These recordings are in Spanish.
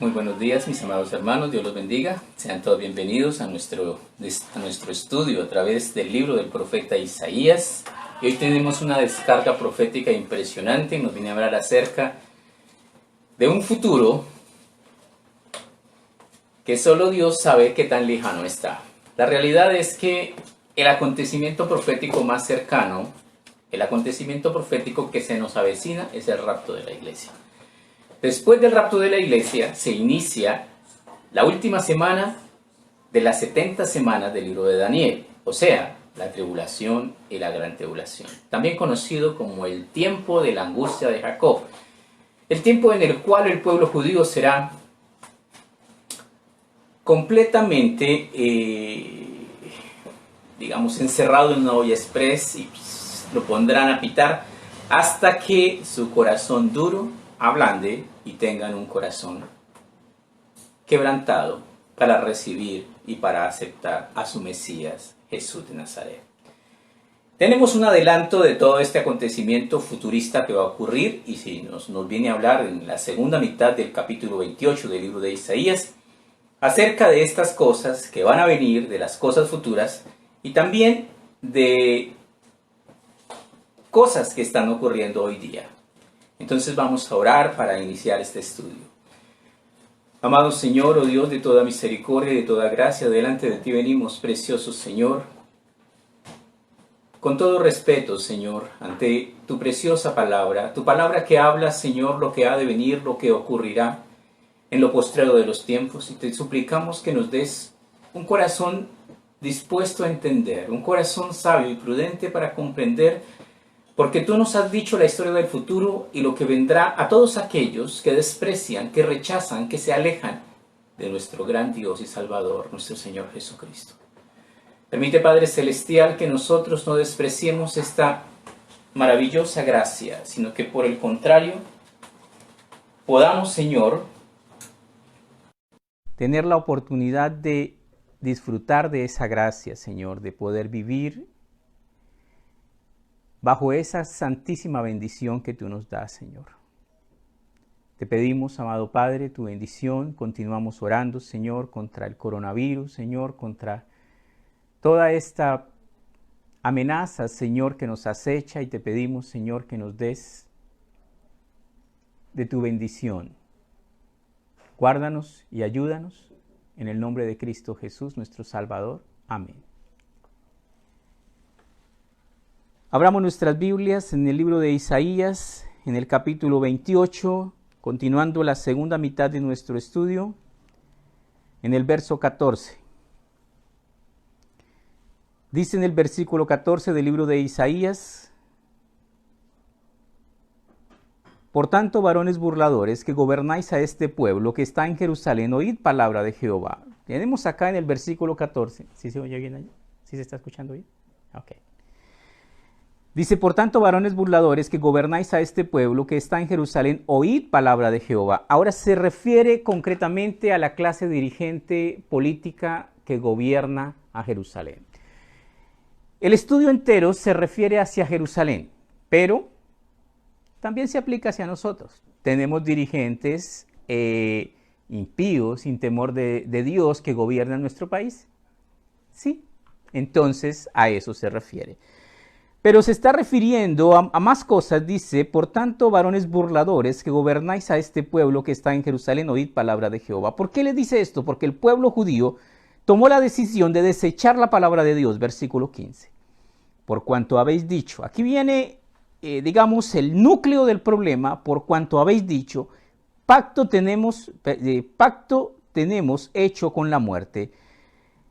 Muy buenos días, mis amados hermanos, Dios los bendiga. Sean todos bienvenidos a nuestro estudio a través del libro del profeta Isaías. Y hoy tenemos una descarga profética impresionante. Nos viene a hablar acerca de un futuro que solo Dios sabe qué tan lejano está. La realidad es que el acontecimiento profético más cercano, el acontecimiento profético que se nos avecina, es el rapto de la iglesia. Después del rapto de la iglesia se inicia la última semana de las 70 semanas del libro de Daniel, o sea, la tribulación y la gran tribulación, también conocido como el tiempo de la angustia de Jacob, el tiempo en el cual el pueblo judío será completamente, encerrado en una olla express y lo pondrán a pitar hasta que su corazón duro ablande y tengan un corazón quebrantado para recibir y para aceptar a su Mesías, Jesús de Nazaret. Tenemos un adelanto de todo este acontecimiento futurista que va a ocurrir, y si nos viene a hablar en la segunda mitad del capítulo 28 del libro de Isaías, acerca de estas cosas que van a venir, de las cosas futuras, y también de cosas que están ocurriendo hoy día. Entonces vamos a orar para iniciar este estudio. Amado Señor, oh Dios de toda misericordia y de toda gracia, delante de ti venimos, precioso Señor, con todo respeto, Señor, ante tu preciosa palabra, tu palabra que habla, Señor, lo que ha de venir, lo que ocurrirá en lo postrero de los tiempos, y te suplicamos que nos des un corazón dispuesto a entender, un corazón sabio y prudente para comprender, porque tú nos has dicho la historia del futuro y lo que vendrá a todos aquellos que desprecian, que rechazan, que se alejan de nuestro gran Dios y Salvador, nuestro Señor Jesucristo. Permite, Padre Celestial, que nosotros no despreciemos esta maravillosa gracia, sino que por el contrario, podamos, Señor, tener la oportunidad de disfrutar de esa gracia, Señor, de poder vivir bajo esa santísima bendición que tú nos das, Señor. Te pedimos, amado Padre, tu bendición. Continuamos orando, Señor, contra el coronavirus, Señor, contra toda esta amenaza, Señor, que nos acecha, y te pedimos, Señor, que nos des de tu bendición. Guárdanos y ayúdanos en el nombre de Cristo Jesús, nuestro Salvador. Amén. Abramos nuestras Biblias en el libro de Isaías, en el capítulo 28, continuando la segunda mitad de nuestro estudio, en el verso 14. Dice en el versículo 14 del libro de Isaías: Por tanto, varones burladores, que gobernáis a este pueblo que está en Jerusalén, oíd palabra de Jehová. Tenemos acá en el versículo 14. ¿Sí se oye bien allí? ¿Sí se está escuchando bien? Ok. Dice: por tanto, varones burladores, que gobernáis a este pueblo que está en Jerusalén, oíd palabra de Jehová. Ahora se refiere concretamente a la clase dirigente política que gobierna a Jerusalén. El estudio entero se refiere hacia Jerusalén, pero también se aplica hacia nosotros. Tenemos dirigentes impíos, sin temor de Dios, que gobiernan nuestro país. Sí, entonces a eso se refiere. Pero se está refiriendo a más cosas. Dice: por tanto, varones burladores, que gobernáis a este pueblo que está en Jerusalén, oíd palabra de Jehová. ¿Por qué le dice esto? Porque el pueblo judío tomó la decisión de desechar la palabra de Dios. Versículo 15. Por cuanto habéis dicho. Aquí viene, el núcleo del problema. Por cuanto habéis dicho, pacto tenemos hecho con la muerte.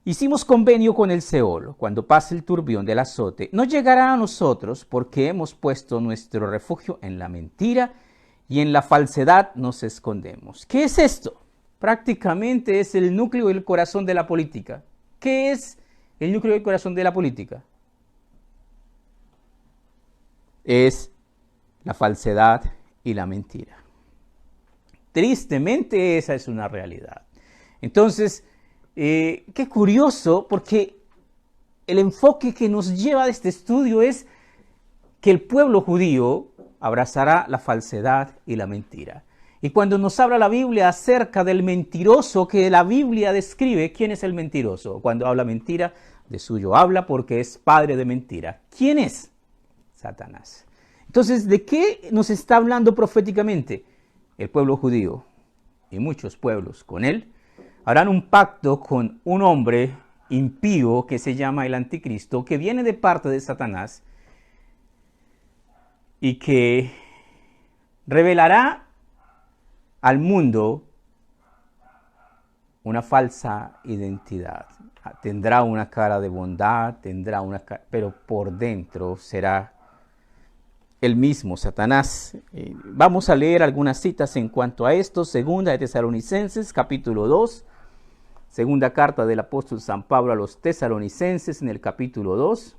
Hicimos convenio con el Seol. Cuando pase el turbión del azote, no llegará a nosotros, porque hemos puesto nuestro refugio en la mentira y en la falsedad nos escondemos. ¿Qué es esto? Prácticamente es el núcleo y el corazón de la política. ¿Qué es el núcleo y el corazón de la política? Es la falsedad y la mentira. Tristemente, esa es una realidad. Entonces, qué curioso, porque el enfoque que nos lleva de este estudio es que el pueblo judío abrazará la falsedad y la mentira. Y cuando nos habla la Biblia acerca del mentiroso que la Biblia describe, ¿quién es el mentiroso? Cuando habla mentira, de suyo habla porque es padre de mentira. ¿Quién es? Satanás. Entonces, ¿de qué nos está hablando proféticamente? El pueblo judío y muchos pueblos con él harán un pacto con un hombre impío que se llama el anticristo, que viene de parte de Satanás y que revelará al mundo una falsa identidad. Tendrá una cara de bondad, pero por dentro será el mismo Satanás. Vamos a leer algunas citas en cuanto a esto. Segunda de Tesalonicenses, capítulo 2. Segunda carta del apóstol San Pablo a los Tesalonicenses, en el capítulo 2.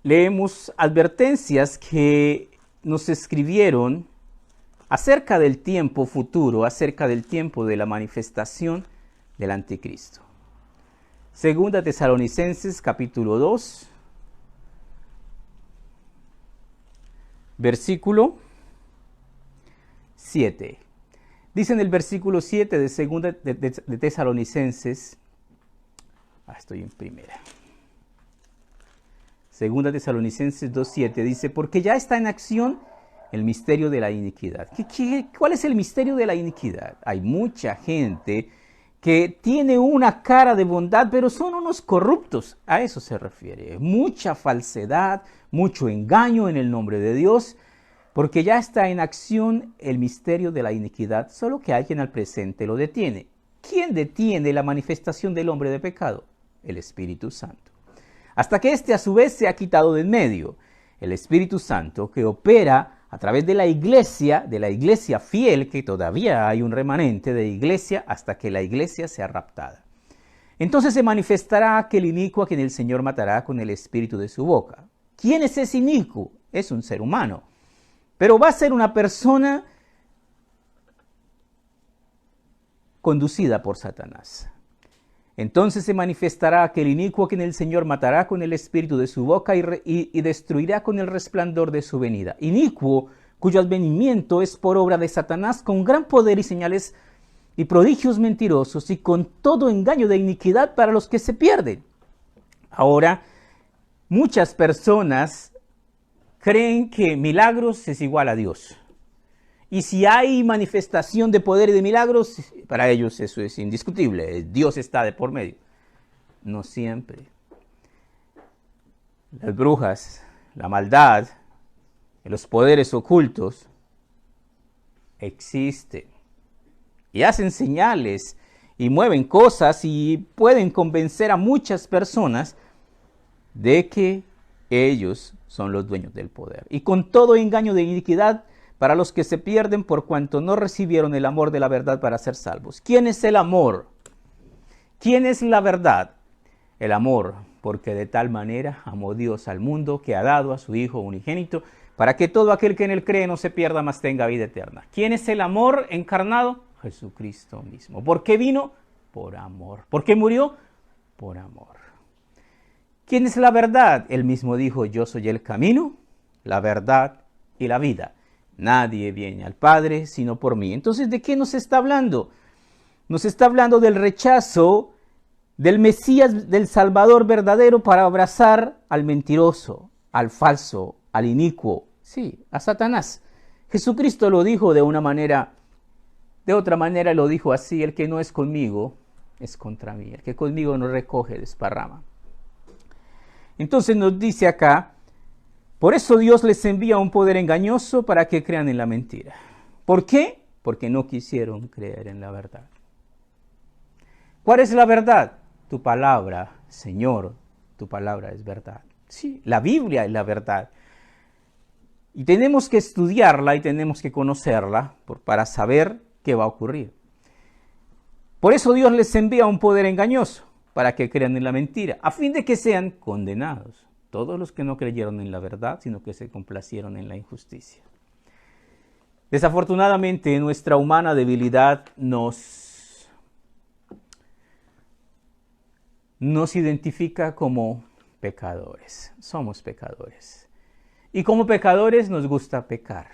Leemos advertencias que nos escribieron acerca del tiempo futuro, acerca del tiempo de la manifestación del anticristo. Segunda Tesalonicenses, capítulo 2. Versículo 7. Dice en el versículo 7 de Segunda de Tesalonicenses, estoy en primera. Segunda Tesalonicenses 2:7 dice, porque ya está en acción el misterio de la iniquidad. ¿Cuál es el misterio de la iniquidad? Hay mucha gente que tiene una cara de bondad, pero son unos corruptos. A eso se refiere. Mucha falsedad, mucho engaño en el nombre de Dios, porque ya está en acción el misterio de la iniquidad, solo que alguien al presente lo detiene. ¿Quién detiene la manifestación del hombre de pecado? El Espíritu Santo. Hasta que éste a su vez se ha quitado de en medio. El Espíritu Santo que opera a través de la iglesia fiel, que todavía hay un remanente de iglesia hasta que la iglesia sea raptada. Entonces se manifestará aquel inicuo a quien el Señor matará con el espíritu de su boca. ¿Quién es ese inicuo? Es un ser humano. Pero va a ser una persona conducida por Satanás. Entonces se manifestará aquel inicuo a quien el Señor matará con el espíritu de su boca y destruirá con el resplandor de su venida. Inicuo, cuyo advenimiento es por obra de Satanás, con gran poder y señales y prodigios mentirosos, y con todo engaño de iniquidad para los que se pierden. Ahora, muchas personas creen que milagros es igual a Dios. Y si hay manifestación de poder y de milagros, para ellos eso es indiscutible. Dios está de por medio. No siempre. Las brujas, la maldad, los poderes ocultos existen. Y hacen señales y mueven cosas y pueden convencer a muchas personas de que ellos son los dueños del poder. Y con todo engaño de iniquidad para los que se pierden por cuanto no recibieron el amor de la verdad para ser salvos. ¿Quién es el amor? ¿Quién es la verdad? El amor, porque de tal manera amó Dios al mundo que ha dado a su Hijo unigénito para que todo aquel que en él cree no se pierda, mas tenga vida eterna. ¿Quién es el amor encarnado? Jesucristo mismo. ¿Por qué vino? Por amor. ¿Por qué murió? Por amor. ¿Quién es la verdad? Él mismo dijo, yo soy el camino, la verdad y la vida. Nadie viene al Padre sino por mí. Entonces, ¿de qué nos está hablando? Nos está hablando del rechazo del Mesías, del Salvador verdadero, para abrazar al mentiroso, al falso, al inicuo, sí, a Satanás. Jesucristo lo dijo de otra manera lo dijo así: el que no es conmigo es contra mí, el que conmigo no recoge desparrama. Entonces nos dice acá, por eso Dios les envía un poder engañoso para que crean en la mentira. ¿Por qué? Porque no quisieron creer en la verdad. ¿Cuál es la verdad? Tu palabra, Señor, tu palabra es verdad. Sí, la Biblia es la verdad. Y tenemos que estudiarla y tenemos que conocerla para saber qué va a ocurrir. Por eso Dios les envía un poder engañoso para que crean en la mentira, a fin de que sean condenados todos los que no creyeron en la verdad, sino que se complacieron en la injusticia. Desafortunadamente, nuestra humana debilidad nos identifica como pecadores. Somos pecadores. Y como pecadores nos gusta pecar.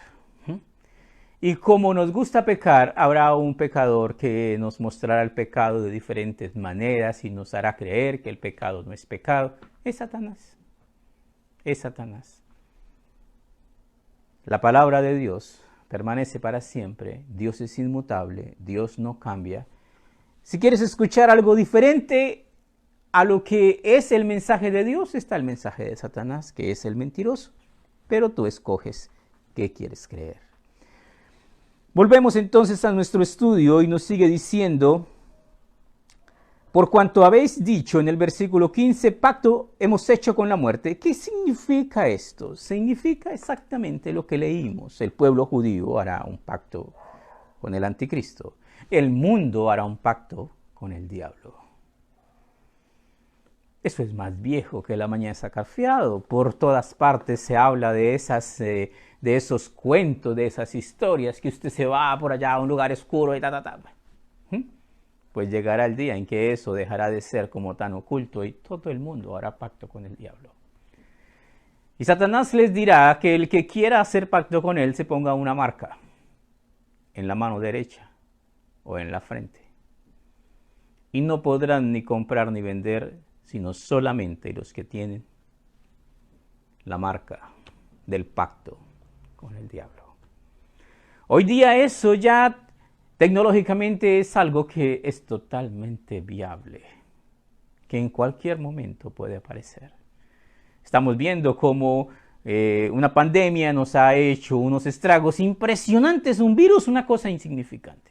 Y como nos gusta pecar, habrá un pecador que nos mostrará el pecado de diferentes maneras y nos hará creer que el pecado no es pecado. Es Satanás. Es Satanás. La palabra de Dios permanece para siempre. Dios es inmutable. Dios no cambia. Si quieres escuchar algo diferente a lo que es el mensaje de Dios, está el mensaje de Satanás, que es el mentiroso. Pero tú escoges qué quieres creer. Volvemos entonces a nuestro estudio y nos sigue diciendo, por cuanto habéis dicho en el versículo 15, pacto hemos hecho con la muerte. ¿Qué significa esto? Significa exactamente lo que leímos. El pueblo judío hará un pacto con el anticristo. El mundo hará un pacto con el diablo. Eso es más viejo que la mañana cafeado. Por todas partes se habla de esos cuentos, de esas historias, que usted se va por allá a un lugar oscuro y Pues llegará el día en que eso dejará de ser como tan oculto y todo el mundo hará pacto con el diablo. Y Satanás les dirá que el que quiera hacer pacto con él se ponga una marca en la mano derecha o en la frente. Y no podrán ni comprar ni vender, sino solamente los que tienen la marca del pacto con el diablo. Hoy día eso ya tecnológicamente es algo que es totalmente viable, que en cualquier momento puede aparecer. Estamos viendo cómo una pandemia nos ha hecho unos estragos impresionantes, un virus, una cosa insignificante.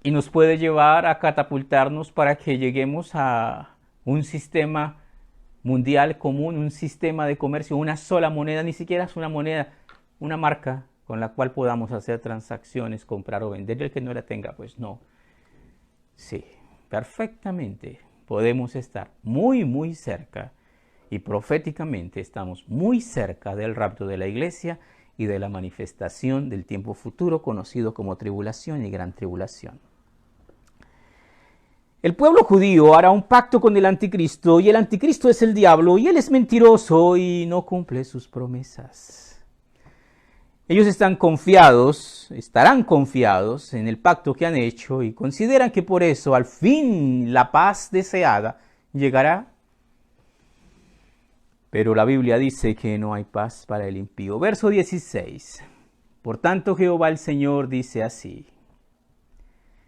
Y nos puede llevar a catapultarnos para que lleguemos a un sistema mundial común, un sistema de comercio, una sola moneda, ni siquiera es una moneda, una marca con la cual podamos hacer transacciones, comprar o vender. El que no la tenga, pues no. Sí, perfectamente podemos estar muy, muy cerca y proféticamente estamos muy cerca del rapto de la iglesia y de la manifestación del tiempo futuro conocido como tribulación y gran tribulación. El pueblo judío hará un pacto con el anticristo y el anticristo es el diablo y él es mentiroso y no cumple sus promesas. Ellos estarán confiados en el pacto que han hecho y consideran que por eso al fin la paz deseada llegará. Pero la Biblia dice que no hay paz para el impío. Verso 16. Por tanto Jehová el Señor dice así: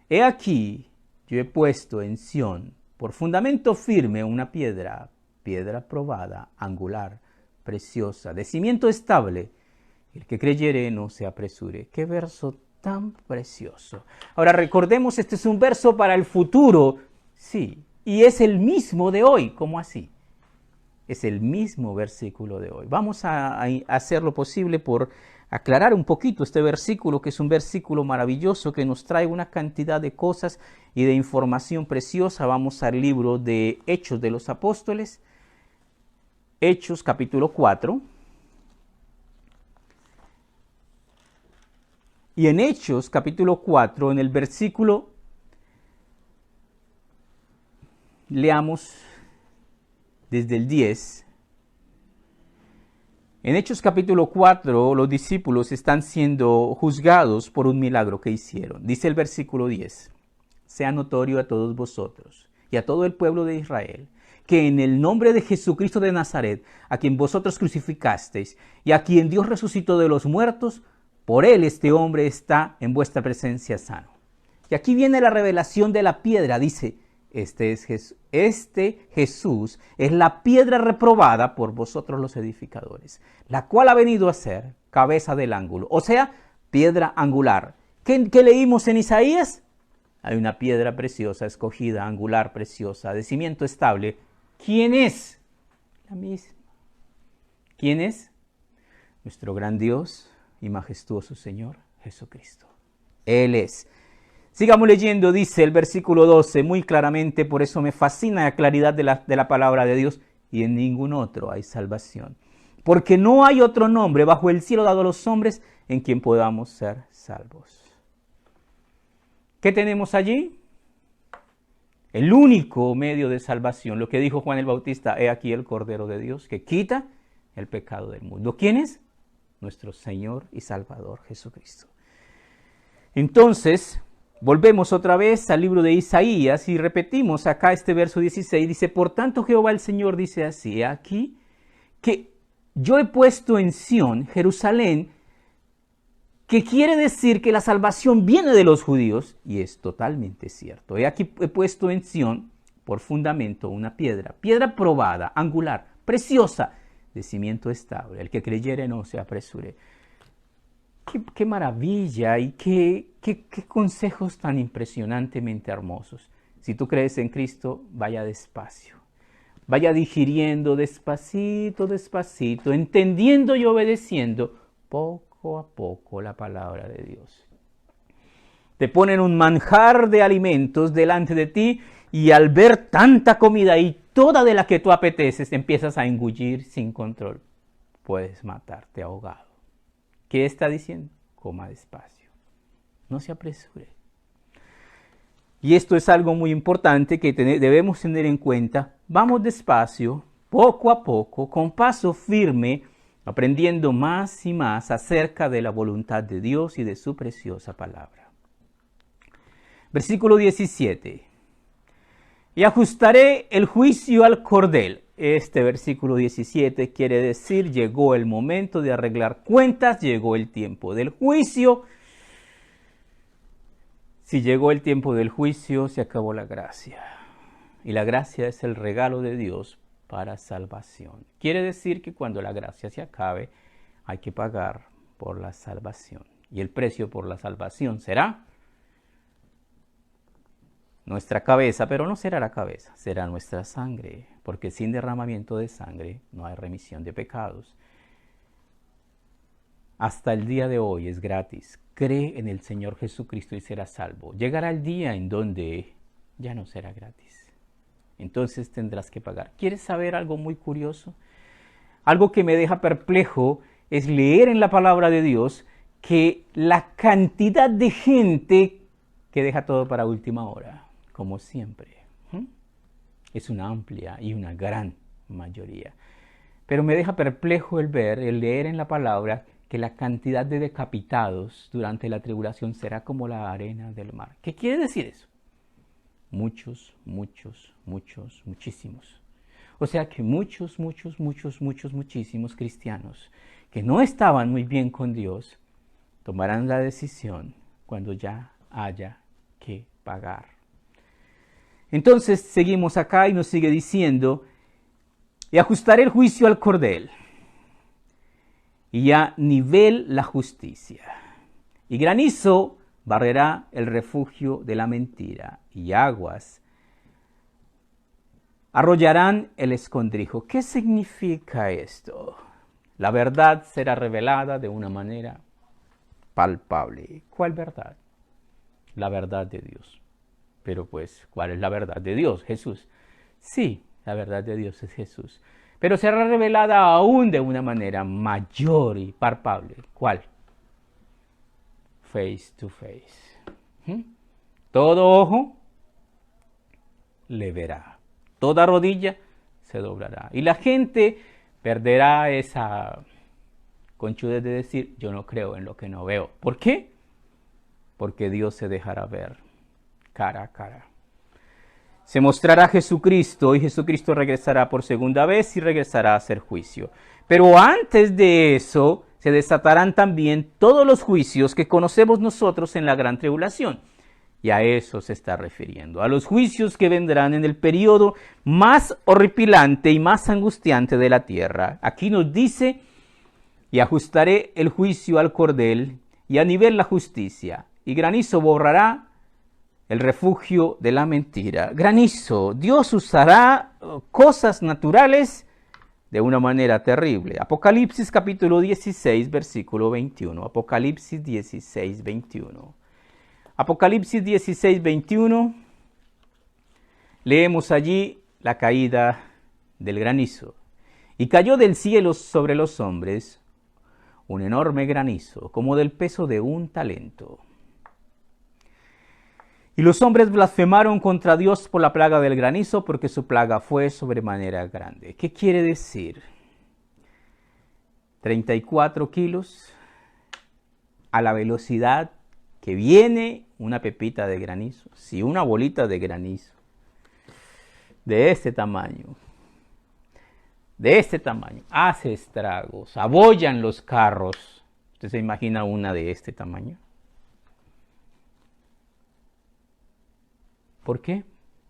He aquí, yo he puesto en Sión por fundamento firme una piedra probada, angular, preciosa, de cimiento estable. El que creyere no se apresure. Qué verso tan precioso. Ahora recordemos, este es un verso para el futuro, sí, y es el mismo de hoy. ¿Cómo así? Es el mismo versículo de hoy. Vamos a hacer lo posible por aclarar un poquito este versículo, que es un versículo maravilloso que nos trae una cantidad de cosas y de información preciosa. Vamos al libro de Hechos de los Apóstoles, Hechos capítulo 4. Y en Hechos capítulo 4, en el versículo, leamos desde el 10. En Hechos capítulo 4, los discípulos están siendo juzgados por un milagro que hicieron. Dice el versículo 10, sea notorio a todos vosotros y a todo el pueblo de Israel, que en el nombre de Jesucristo de Nazaret, a quien vosotros crucificasteis y a quien Dios resucitó de los muertos, por él este hombre está en vuestra presencia sano. Y aquí viene la revelación de la piedra, dice, este Jesús es la piedra reprobada por vosotros los edificadores, la cual ha venido a ser cabeza del ángulo, o sea, piedra angular. ¿Qué leímos en Isaías? Hay una piedra preciosa, escogida, angular, preciosa, de cimiento estable. ¿Quién es? La misma. ¿Quién es? Nuestro gran Dios y majestuoso Señor Jesucristo. Él es. Sigamos leyendo, dice el versículo 12, muy claramente, por eso me fascina la claridad de la palabra de Dios, y en ningún otro hay salvación. Porque no hay otro nombre bajo el cielo dado a los hombres en quien podamos ser salvos. ¿Qué tenemos allí? El único medio de salvación, lo que dijo Juan el Bautista, he aquí el Cordero de Dios que quita el pecado del mundo. ¿Quién es? nuestro Señor y Salvador Jesucristo. Entonces, volvemos otra vez al libro de Isaías y repetimos acá este verso 16. Dice, por tanto Jehová el Señor dice así, aquí, que yo he puesto en Sión, Jerusalén, que quiere decir que la salvación viene de los judíos, y es totalmente cierto. He aquí he puesto en Sión por fundamento una piedra probada, angular, preciosa, de cimiento estable. El que creyere no se apresure. Qué maravilla y qué consejos tan impresionantemente hermosos. Si tú crees en Cristo, vaya despacio. Vaya digiriendo despacito, despacito, entendiendo y obedeciendo poco a poco la palabra de Dios. Te ponen un manjar de alimentos delante de ti y al ver tanta comida y toda de la que tú apeteces, empiezas a engullir sin control. Puedes matarte ahogado. ¿Qué está diciendo? Coma despacio. No se apresure. Y esto es algo muy importante que debemos tener en cuenta. Vamos despacio, poco a poco, con paso firme, aprendiendo más y más acerca de la voluntad de Dios y de su preciosa palabra. Versículo 17. Y ajustaré el juicio al cordel. Este versículo 17 quiere decir, llegó el momento de arreglar cuentas, llegó el tiempo del juicio. Si llegó el tiempo del juicio, se acabó la gracia. Y la gracia es el regalo de Dios para salvación. Quiere decir que cuando la gracia se acabe, hay que pagar por la salvación. Y el precio por la salvación será nuestra cabeza, pero no será la cabeza, será nuestra sangre, porque sin derramamiento de sangre no hay remisión de pecados. Hasta el día de hoy es gratis. Cree en el Señor Jesucristo y serás salvo. Llegará el día en donde ya no será gratis. Entonces tendrás que pagar. ¿Quieres saber algo muy curioso? Algo que me deja perplejo es leer en la palabra de Dios que la cantidad de gente que deja todo para última hora, como siempre, es una amplia y una gran mayoría. Pero me deja perplejo el leer en la palabra que la cantidad de decapitados durante la tribulación será como la arena del mar. ¿Qué quiere decir eso? Muchos, muchísimos. O sea que muchísimos cristianos que no estaban muy bien con Dios tomarán la decisión cuando ya haya que pagar. Entonces seguimos acá y nos sigue diciendo, y ajustaré el juicio al cordel, y a nivel la justicia, y granizo barrerá el refugio de la mentira, y aguas arrollarán el escondrijo. ¿Qué significa esto? La verdad será revelada de una manera palpable. ¿Cuál verdad? La verdad de Dios. Pero pues, ¿cuál es la verdad de Dios? Jesús. Sí, la verdad de Dios es Jesús. Pero será revelada aún de una manera mayor y palpable. ¿Cuál? Face to face. Todo ojo le verá. Toda rodilla se doblará. Y la gente perderá esa conchudez de decir, yo no creo en lo que no veo. ¿Por qué? Porque Dios se dejará ver cara a cara. Se mostrará Jesucristo y Jesucristo regresará por segunda vez y regresará a hacer juicio. Pero antes de eso, se desatarán también todos los juicios que conocemos nosotros en la gran tribulación. Y a eso se está refiriendo, a los juicios que vendrán en el periodo más horripilante y más angustiante de la tierra. Aquí nos dice, y ajustaré el juicio al cordel y a nivel la justicia, y granizo borrará el refugio de la mentira. Granizo, Dios usará cosas naturales de una manera terrible. Apocalipsis capítulo 16, versículo 21. Apocalipsis 16, 21. Apocalipsis 16, 21. Leemos allí la caída del granizo. Y cayó del cielo sobre los hombres un enorme granizo, como del peso de un talento. Y los hombres blasfemaron contra Dios por la plaga del granizo, porque su plaga fue sobremanera grande. ¿Qué quiere decir? 34 kilos a la velocidad que viene una pepita de granizo. Si una bolita de granizo de este tamaño, hace estragos, abollan los carros. ¿Usted se imagina una de este tamaño? ¿Por qué?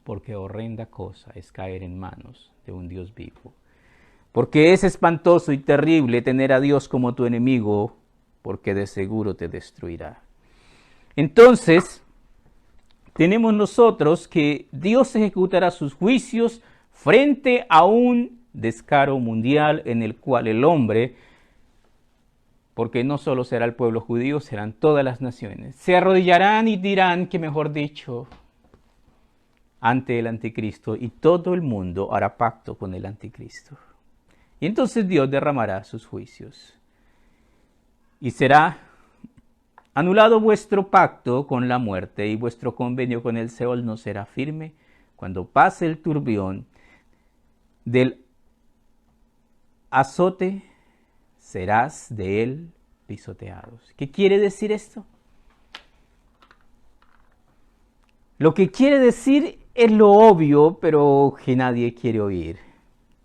Porque horrenda cosa es caer en manos de un Dios vivo. Porque es espantoso y terrible tener a Dios como tu enemigo, porque de seguro te destruirá. Entonces, tenemos nosotros que Dios ejecutará sus juicios frente a un descaro mundial en el cual el hombre, porque no solo será el pueblo judío, serán todas las naciones, se arrodillarán y dirán que, mejor dicho, ante el anticristo, y todo el mundo hará pacto con el anticristo. Y entonces Dios derramará sus juicios. Y será anulado vuestro pacto con la muerte, y vuestro convenio con el Seol no será firme. Cuando pase el turbión del azote, serás de él pisoteados. ¿Qué quiere decir esto? Lo que quiere decir es lo obvio, pero que nadie quiere oír.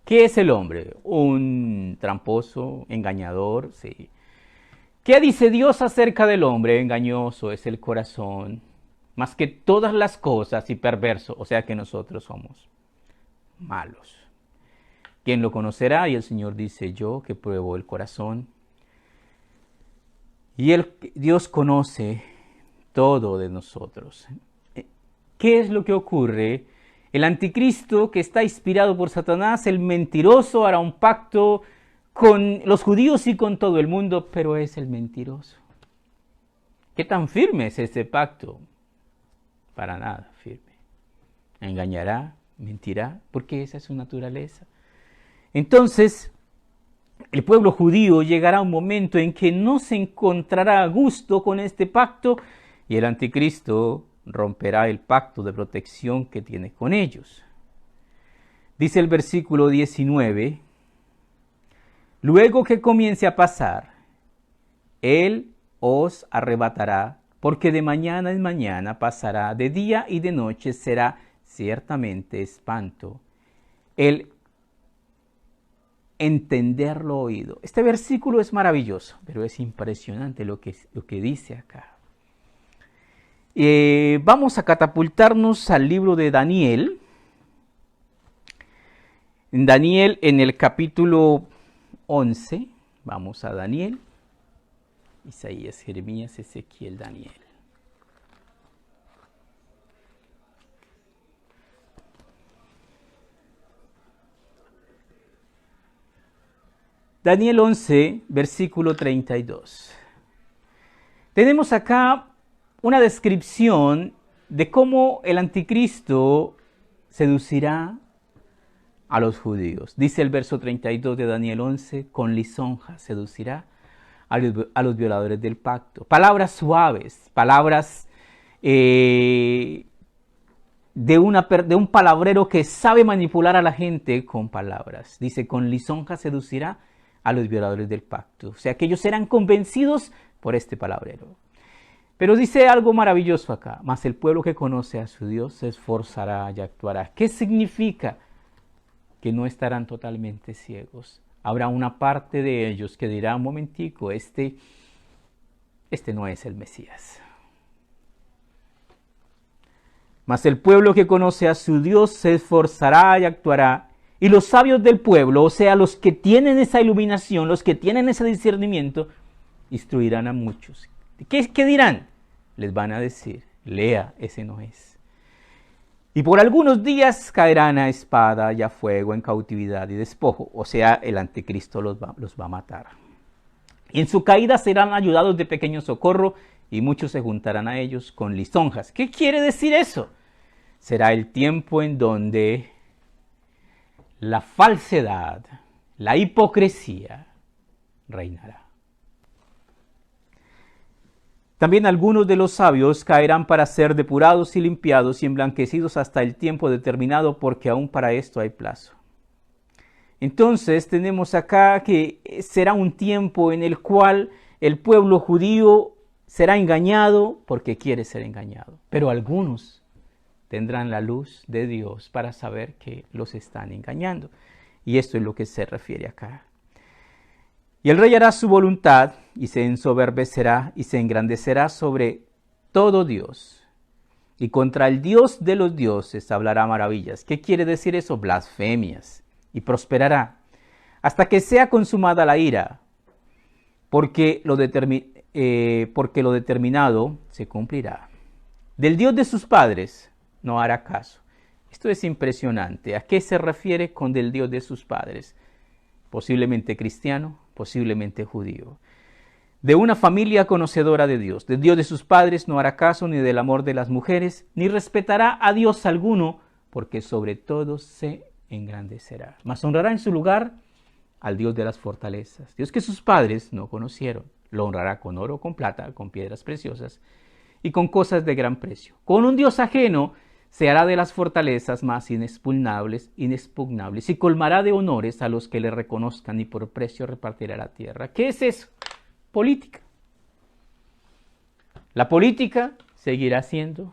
¿Qué es el hombre? Un tramposo, engañador, sí. ¿Qué dice Dios acerca del hombre? Engañoso es el corazón, más que todas las cosas, y perverso, o sea que nosotros somos malos. ¿Quién lo conocerá? Y el Señor dice, yo que pruebo el corazón. Y Dios conoce todo de nosotros. ¿Qué es lo que ocurre? El anticristo, que está inspirado por Satanás, el mentiroso, hará un pacto con los judíos y con todo el mundo, pero es el mentiroso. ¿Qué tan firme es ese pacto? Para nada firme. Engañará, mentirá, porque esa es su naturaleza. Entonces, el pueblo judío llegará a un momento en que no se encontrará a gusto con este pacto, y el anticristo romperá el pacto de protección que tiene con ellos. Dice el versículo 19, luego que comience a pasar, él os arrebatará, porque de mañana en mañana pasará, de día y de noche será ciertamente espanto. El entenderlo oído. Este versículo es maravilloso, pero es impresionante lo que dice acá. Vamos a catapultarnos al libro de Daniel. En Daniel, en el capítulo 11, vamos a Daniel, Isaías, Jeremías, Ezequiel, Daniel. Daniel 11, versículo 32. Tenemos acá una descripción de cómo el anticristo seducirá a los judíos. Dice el verso 32 de Daniel 11, con lisonja seducirá a los violadores del pacto. Palabras suaves, palabras de un palabrero que sabe manipular a la gente con palabras. Dice, con lisonja seducirá a los violadores del pacto. O sea, que ellos serán convencidos por este palabrero. Pero dice algo maravilloso acá, mas el pueblo que conoce a su Dios se esforzará y actuará. ¿Qué significa? Que no estarán totalmente ciegos. Habrá una parte de ellos que dirá, un momentico, este no es el Mesías. Mas el pueblo que conoce a su Dios se esforzará y actuará. Y los sabios del pueblo, o sea, los que tienen esa iluminación, los que tienen ese discernimiento, instruirán a muchos. ¿Qué dirán? Les van a decir, lea, ese no es. Y por algunos días caerán a espada y a fuego, en cautividad y despojo. O sea, el anticristo los va a matar. Y en su caída serán ayudados de pequeño socorro, y muchos se juntarán a ellos con lisonjas. ¿Qué quiere decir eso? Será el tiempo en donde la falsedad, la hipocresía reinará. También algunos de los sabios caerán para ser depurados y limpiados y emblanquecidos hasta el tiempo determinado, porque aún para esto hay plazo. Entonces tenemos acá que será un tiempo en el cual el pueblo judío será engañado porque quiere ser engañado. Pero algunos tendrán la luz de Dios para saber que los están engañando. Y esto es lo que se refiere acá. Y el rey hará su voluntad y se ensoberbecerá y se engrandecerá sobre todo Dios. Y contra el Dios de los dioses hablará maravillas. ¿Qué quiere decir eso? Blasfemias. Y prosperará hasta que sea consumada la ira, porque lo determinado se cumplirá. Del Dios de sus padres no hará caso. Esto es impresionante. ¿A qué se refiere con del Dios de sus padres? Posiblemente cristiano, posiblemente judío. De una familia conocedora de Dios. Del Dios de sus padres no hará caso ni del amor de las mujeres, ni respetará a Dios alguno, porque sobre todo se engrandecerá. Mas honrará en su lugar al Dios de las fortalezas, Dios que sus padres no conocieron. Lo honrará con oro, con plata, con piedras preciosas y con cosas de gran precio. Con un Dios ajeno se hará de las fortalezas más inexpugnables y colmará de honores a los que le reconozcan y por precio repartirá la tierra. ¿Qué es eso? Política. La política seguirá siendo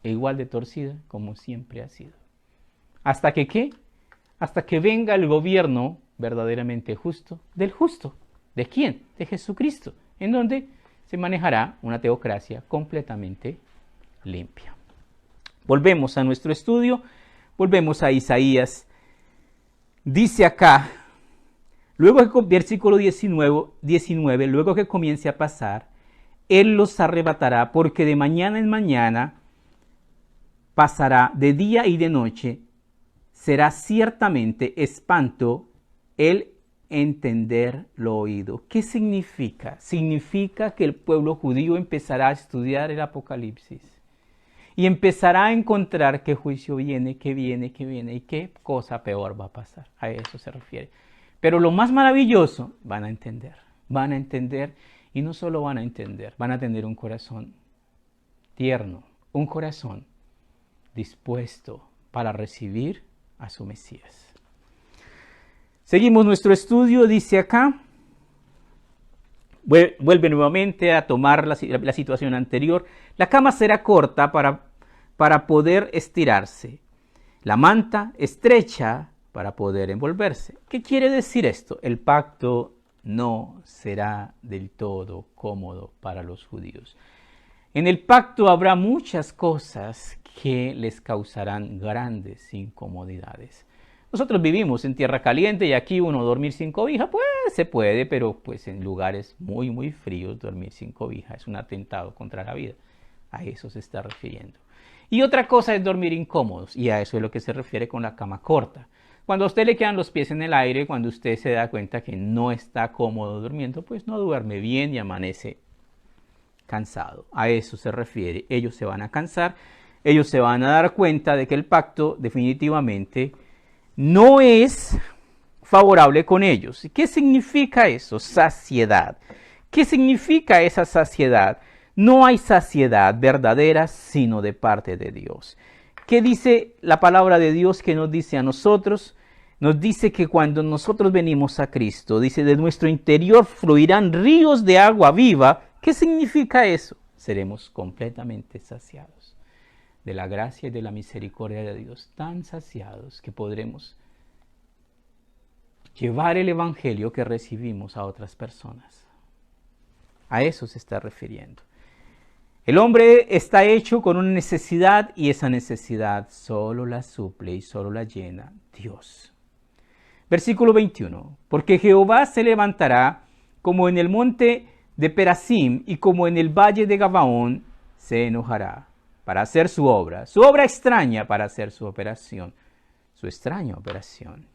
igual de torcida como siempre ha sido. ¿Hasta que qué? Hasta que venga el gobierno verdaderamente justo del justo. ¿De quién? De Jesucristo, en donde se manejará una teocracia completamente limpia. Volvemos a nuestro estudio, volvemos a Isaías. Dice acá, luego que, versículo 19, luego que comience a pasar, Él los arrebatará, porque de mañana en mañana pasará de día y de noche, será ciertamente espanto el entender lo oído. ¿Qué significa? Significa que el pueblo judío empezará a estudiar el Apocalipsis y empezará a encontrar qué juicio viene y qué cosa peor va a pasar. A eso se refiere. Pero lo más maravilloso, van a entender y no solo van a entender, van a tener un corazón tierno, un corazón dispuesto para recibir a su Mesías. Seguimos nuestro estudio, dice acá, vuelve nuevamente a tomar la situación anterior. La cama será corta para poder estirarse, la manta estrecha para poder envolverse. ¿Qué quiere decir esto? El pacto no será del todo cómodo para los judíos. En el pacto habrá muchas cosas que les causarán grandes incomodidades. Nosotros vivimos en tierra caliente y aquí uno dormir sin cobija, pues se puede, pero pues en lugares muy, muy fríos dormir sin cobija es un atentado contra la vida. A eso se está refiriendo. Y otra cosa es dormir incómodos, y a eso es lo que se refiere con la cama corta. Cuando a usted le quedan los pies en el aire, cuando usted se da cuenta que no está cómodo durmiendo, pues no duerme bien y amanece cansado. A eso se refiere. Ellos se van a cansar, ellos se van a dar cuenta de que el pacto definitivamente no es favorable con ellos. ¿Qué significa eso? Saciedad. ¿Qué significa esa saciedad? No hay saciedad verdadera sino de parte de Dios. ¿Qué dice la palabra de Dios que nos dice a nosotros? Nos dice que cuando nosotros venimos a Cristo, dice, de nuestro interior fluirán ríos de agua viva. ¿Qué significa eso? Seremos completamente saciados de la gracia y de la misericordia de Dios, tan saciados que podremos llevar el evangelio que recibimos a otras personas. A eso se está refiriendo. El hombre está hecho con una necesidad y esa necesidad solo la suple y solo la llena Dios. Versículo 21. Porque Jehová se levantará como en el monte de Perasim y como en el valle de Gabaón se enojará para hacer su obra extraña para hacer su operación, su extraña operación.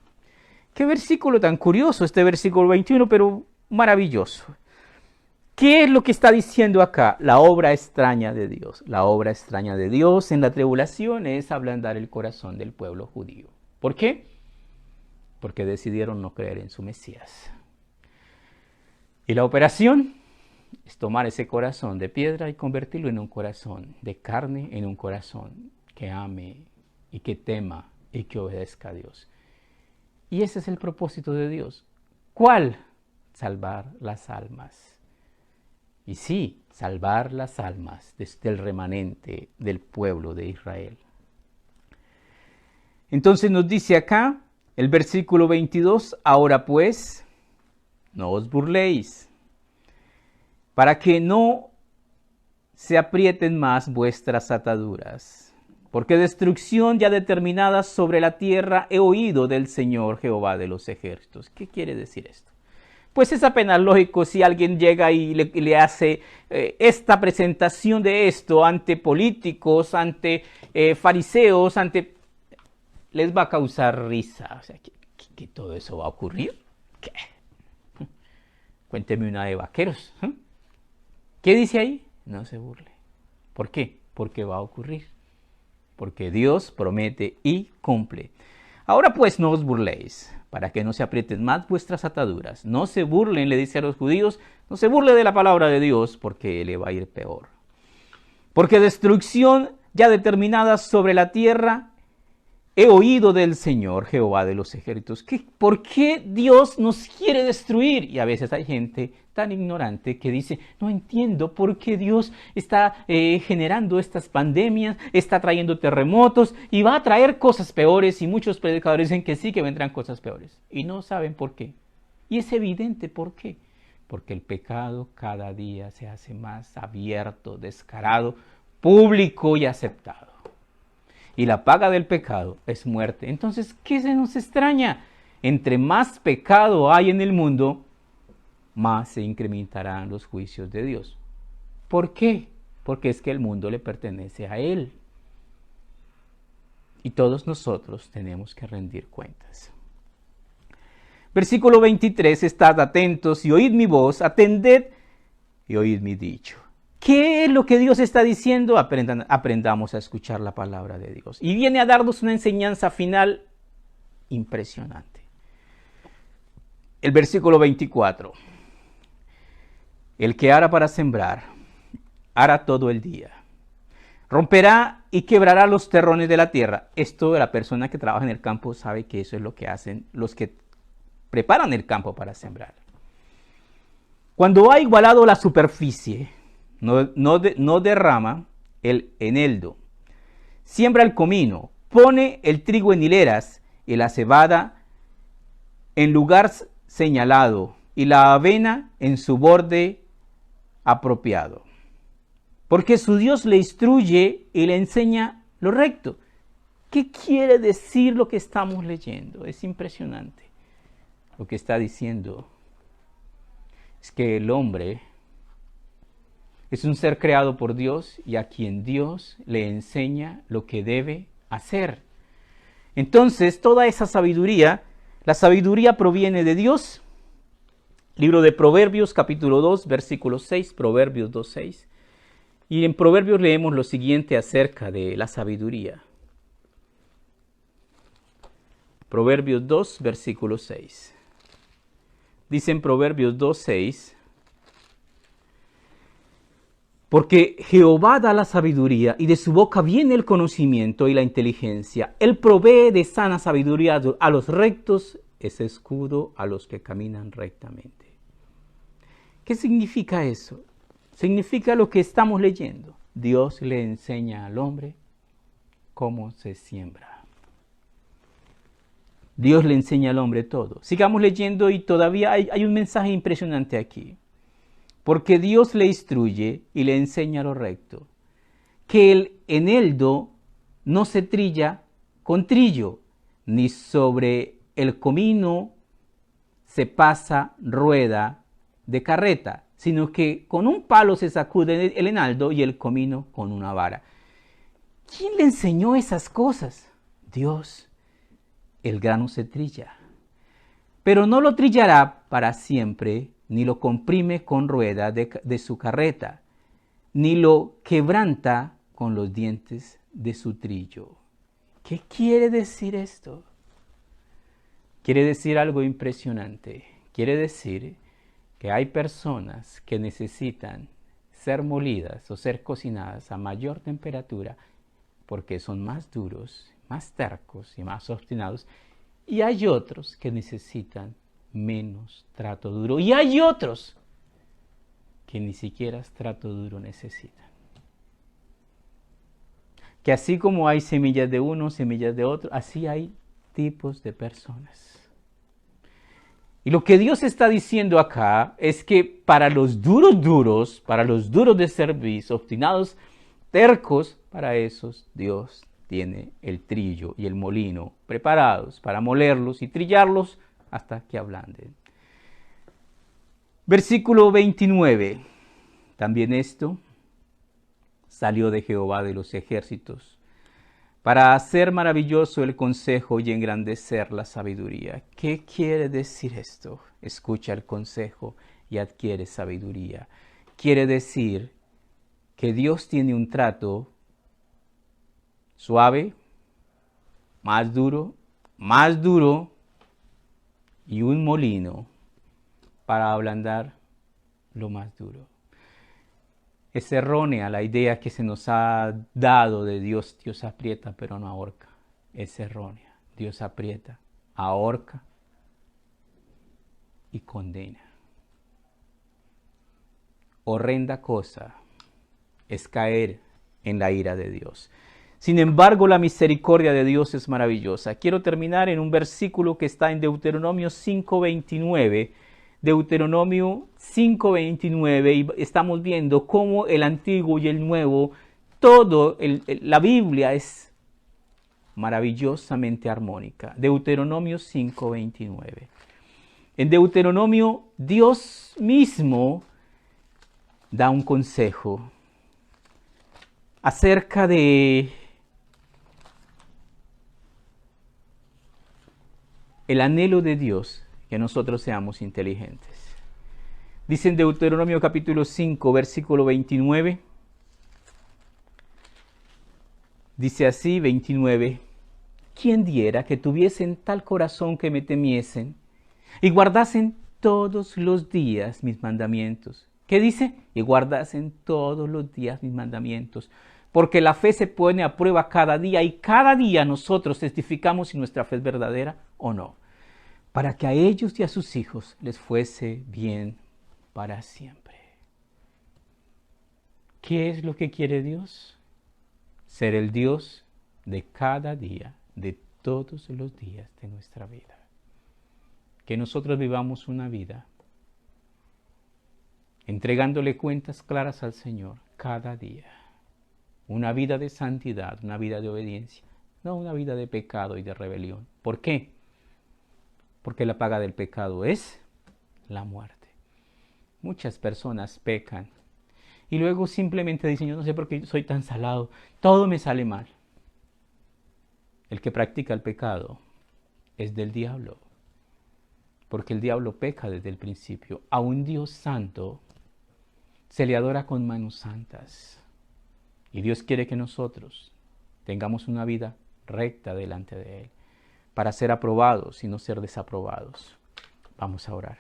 Qué versículo tan curioso este versículo 21, pero maravilloso. ¿Qué es lo que está diciendo acá? La obra extraña de Dios. La obra extraña de Dios en la tribulación es ablandar el corazón del pueblo judío. ¿Por qué? Porque decidieron no creer en su Mesías. Y la operación es tomar ese corazón de piedra y convertirlo en un corazón de carne, en un corazón que ame y que tema y que obedezca a Dios. Y ese es el propósito de Dios. ¿Cuál? Salvar las almas. Y sí, salvar las almas desde el remanente del pueblo de Israel. Entonces nos dice acá el versículo 22, ahora pues, no os burléis, para que no se aprieten más vuestras ataduras, porque destrucción ya determinada sobre la tierra he oído del Señor Jehová de los ejércitos. ¿Qué quiere decir esto? Pues es apenas lógico si alguien llega y le hace esta presentación de esto ante políticos, ante fariseos, les va a causar risa. O sea, ¿que todo eso va a ocurrir? ¿Qué? Cuénteme una de vaqueros. ¿Qué dice ahí? No se burle. ¿Por qué? Porque va a ocurrir. Porque Dios promete y cumple. Ahora pues no os burléis, para que no se aprieten más vuestras ataduras. No se burlen, le dice a los judíos, no se burle de la palabra de Dios, porque le va a ir peor. Porque destrucción ya determinada sobre la tierra he oído del Señor Jehová de los ejércitos. ¿Por qué Dios nos quiere destruir? Y a veces hay gente tan ignorante que dice, no entiendo por qué Dios está generando estas pandemias, está trayendo terremotos y va a traer cosas peores. Y muchos predicadores dicen que sí, que vendrán cosas peores. Y no saben por qué. Y es evidente por qué. Porque el pecado cada día se hace más abierto, descarado, público y aceptado. Y la paga del pecado es muerte. Entonces, ¿qué se nos extraña? Entre más pecado hay en el mundo, más se incrementarán los juicios de Dios. ¿Por qué? Porque es que el mundo le pertenece a Él. Y todos nosotros tenemos que rendir cuentas. Versículo 23, estad atentos y oíd mi voz, atended y oíd mi dicho. ¿Qué es lo que Dios está diciendo? Aprendamos a escuchar la palabra de Dios. Y viene a darnos una enseñanza final impresionante. El versículo 24. El que ara para sembrar, ara todo el día. Romperá y quebrará los terrones de la tierra. Esto, la persona que trabaja en el campo sabe que eso es lo que hacen los que preparan el campo para sembrar. Cuando ha igualado la superficie, no derrama el eneldo, siembra el comino, pone el trigo en hileras y la cebada en lugar señalado y la avena en su borde apropiado. Porque su Dios le instruye y le enseña lo recto. ¿Qué quiere decir lo que estamos leyendo? Es impresionante. Lo que está diciendo es que el hombre es un ser creado por Dios y a quien Dios le enseña lo que debe hacer. Entonces, toda esa sabiduría, la sabiduría proviene de Dios. Libro de Proverbios, capítulo 2, versículo 6, Proverbios 2, 6. Y en Proverbios leemos lo siguiente acerca de la sabiduría. Proverbios 2, versículo 6. Dice en Proverbios 2, 6. Porque Jehová da la sabiduría y de su boca viene el conocimiento y la inteligencia. Él provee de sana sabiduría a los rectos, es escudo a los que caminan rectamente. ¿Qué significa eso? Significa lo que estamos leyendo. Dios le enseña al hombre cómo se siembra. Dios le enseña al hombre todo. Sigamos leyendo y todavía hay un mensaje impresionante aquí. Porque Dios le instruye y le enseña lo recto. Que el eneldo no se trilla con trillo, ni sobre el comino se pasa rueda de carreta, sino que con un palo se sacude el enaldo y el comino con una vara. ¿Quién le enseñó esas cosas? Dios. El grano se trilla, pero no lo trillará para siempre, ni lo comprime con rueda de su carreta, ni lo quebranta con los dientes de su trillo. ¿Qué quiere decir esto? Quiere decir algo impresionante. Quiere decir que hay personas que necesitan ser molidas o ser cocinadas a mayor temperatura porque son más duros, más tercos y más obstinados Y hay otros que necesitan menos trato duro. Y hay otros que ni siquiera trato duro necesitan. Que así como hay semillas de uno, semillas de otro, así hay tipos de personas. Y lo que Dios está diciendo acá es que para los duros, para los duros de servicio, obstinados, tercos, para esos Dios tiene el trillo y el molino preparados para molerlos y trillarlos hasta que ablanden. Versículo 29. También esto salió de Jehová de los ejércitos, para hacer maravilloso el consejo y engrandecer la sabiduría. ¿Qué quiere decir esto? Escucha el consejo y adquiere sabiduría. Quiere decir que Dios tiene un trato suave, más duro y un molino para ablandar lo más duro. Es errónea la idea que se nos ha dado de Dios. Dios aprieta pero no ahorca. Es errónea. Dios aprieta, ahorca y condena. Horrenda cosa es caer en la ira de Dios. Sin embargo, la misericordia de Dios es maravillosa. Quiero terminar en un versículo que está en Deuteronomio 5:29. Deuteronomio 5:29, y estamos viendo cómo el Antiguo y el Nuevo, la Biblia es maravillosamente armónica. Deuteronomio 5:29. En Deuteronomio, Dios mismo da un consejo acerca de el anhelo de Dios que nosotros seamos inteligentes. Dice en Deuteronomio capítulo 5, versículo 29. Dice así, 29. ¿Quién diera que tuviesen tal corazón que me temiesen y guardasen todos los días mis mandamientos? ¿Qué dice? Y guardasen todos los días mis mandamientos. Porque la fe se pone a prueba cada día y cada día nosotros testificamos si nuestra fe es verdadera o no. Para que a ellos y a sus hijos les fuese bien para siempre. ¿Qué es lo que quiere Dios? Ser el Dios de cada día, de todos los días de nuestra vida. Que nosotros vivamos una vida entregándole cuentas claras al Señor cada día. Una vida de santidad, una vida de obediencia, no una vida de pecado y de rebelión. ¿Por qué? Porque la paga del pecado es la muerte. Muchas personas pecan y luego simplemente dicen, yo no sé por qué soy tan salado, todo me sale mal. El que practica el pecado es del diablo, porque el diablo peca desde el principio. A un Dios santo se le adora con manos santas. Y Dios quiere que nosotros tengamos una vida recta delante de Él, para ser aprobados y no ser desaprobados. Vamos a orar.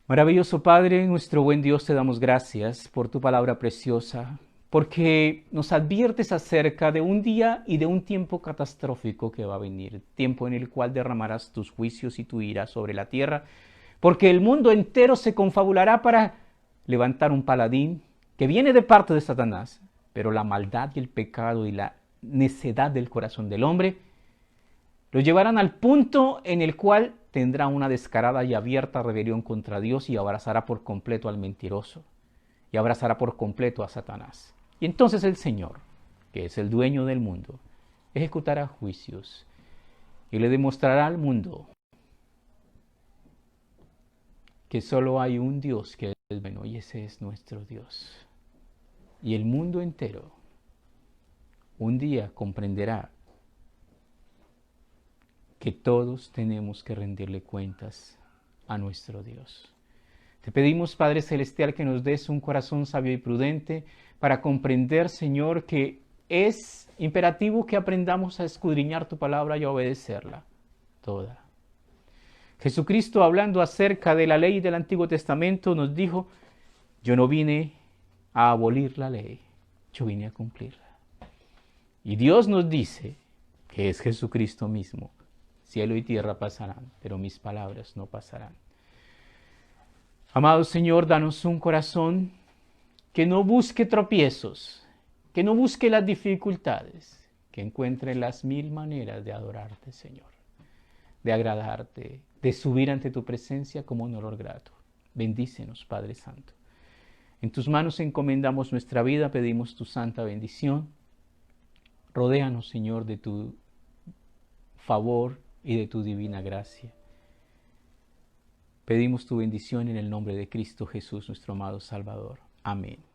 Maravilloso Padre, nuestro buen Dios, te damos gracias por tu palabra preciosa, porque nos adviertes acerca de un día y de un tiempo catastrófico que va a venir, tiempo en el cual derramarás tus juicios y tu ira sobre la tierra, porque el mundo entero se confabulará para levantar un paladín que viene de parte de Satanás, pero la maldad y el pecado y la necedad del corazón del hombre lo llevarán al punto en el cual tendrá una descarada y abierta rebelión contra Dios y abrazará por completo al mentiroso y abrazará por completo a Satanás. Y entonces el Señor, que es el dueño del mundo, ejecutará juicios y le demostrará al mundo que solo hay un Dios que es bueno y ese es nuestro Dios. Y el mundo entero un día comprenderá que todos tenemos que rendirle cuentas a nuestro Dios. Te pedimos, Padre Celestial, que nos des un corazón sabio y prudente para comprender, Señor, que es imperativo que aprendamos a escudriñar tu palabra y a obedecerla toda. Jesucristo, hablando acerca de la ley del Antiguo Testamento, nos dijo, yo no vine a abolir la ley, yo vine a cumplirla. Y Dios nos dice, que es Jesucristo mismo, Cielo y tierra pasarán, pero mis palabras no pasarán. Amado Señor, danos un corazón que no busque tropiezos, que no busque las dificultades, que encuentre las mil maneras de adorarte, Señor, de agradarte, de subir ante tu presencia como un olor grato. Bendícenos, Padre Santo. En tus manos encomendamos nuestra vida, pedimos tu santa bendición. Rodéanos, Señor, de tu favor y de tu divina gracia. Pedimos tu bendición en el nombre de Cristo Jesús, nuestro amado Salvador. Amén.